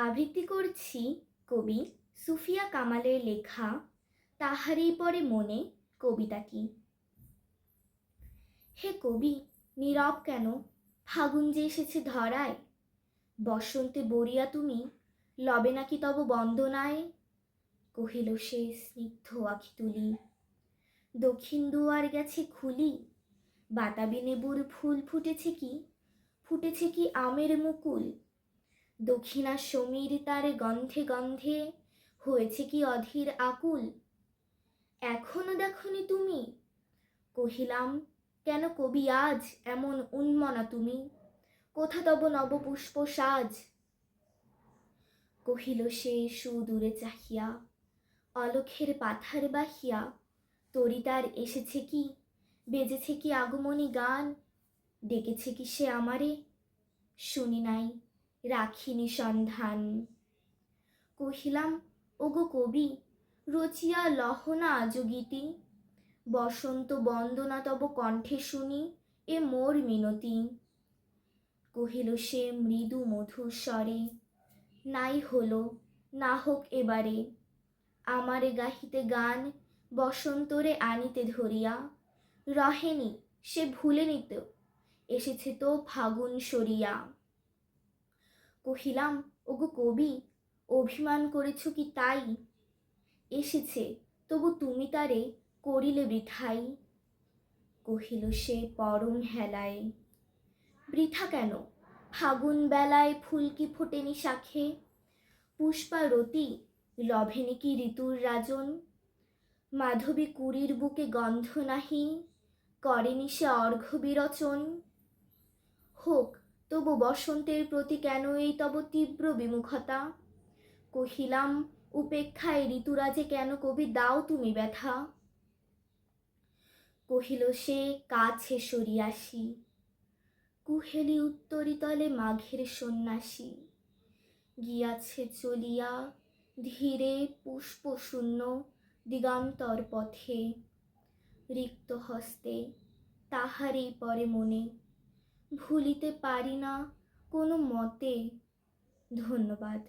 আবৃত্তি করছি কবি সুফিয়া কামালের লেখা তাহারই পরে মনে কবিতাটি। হে কবি, নীরব কেন? ফাগুন যে এসেছে ধরায়, বসন্তে বরিয়া তুমি লবে নাকি তব বন্দনায়? কহিল সে স্নিগ্ধ আখি তুলি, দক্ষিণ দুয়ার গেছে খুলি, বাতাবি নেবুর ফুল ফুটেছে কি আমের মুকুল, দক্ষিণা সমীর তার গন্ধে গন্ধে হয়েছে কি অধীর আকুল। এখনো দেখনি তুমি? কহিলাম, কেন কবি আজ এমন উন্মনা তুমি? কোথা তব নবপুষ্প সাজ? কহিল সে সুদূরে চাহিয়া, অলখের পাথার বাহিয়া, তরি তার এসেছে কি, বেজেছে কি আগমনী গান, ডেকেছে কি সে আমারে? শুনি নাই, রাখিনি সন্ধান। কহিলাম, ওগো কবি, রচিয়া লহনা আজ গীতি, বসন্ত বন্দনা তব কণ্ঠে শুনি এ মোর মিনতি। কহিল সে মৃদু মধুর স্বরে, নাই হলো, না হোক এবারে, আমারে গাহিতে গান বসন্তরে আনিতে ধরিয়া, রহেনি সে ভুলেনি তো, এসেছে তো ফাগুন সরিয়া। কহিলাম, ওগো কবি, অভিমান করেছ কি তাই? এসেছে, তবু তুমি তারে করিলে বৃথাই। কহিল সে পরম হেলায়, বৃথা কেন? ফাগুন বেলায় ফুল কি ফোটেনি শাখে, পুষ্পারতি লভেনি কি ঋতুর রাজন, মাধবী কুড়ির বুকে গন্ধ নাহি, করেনি সে অর্ঘ্য বিরচন। হোক, তবু বসন্তের প্রতি কেন এই তব তীব্র বিমুখতা? কহিলাম, উপেক্ষায় ঋতুরাজে কেন কবি দাও তুমি ব্যথা? কহিল সে কাছে সরিয়াসি, কুহেলি উত্তরিতলে মাঘের সন্ন্যাসী, গিয়াছে চলিয়া ধীরে পুষ্পশূন্য দিগান্তর পথে, রিক্ত হস্তে তাহারই পরে মনে, ভুলিতে পারি না কোনো মতে। ধন্যবাদ।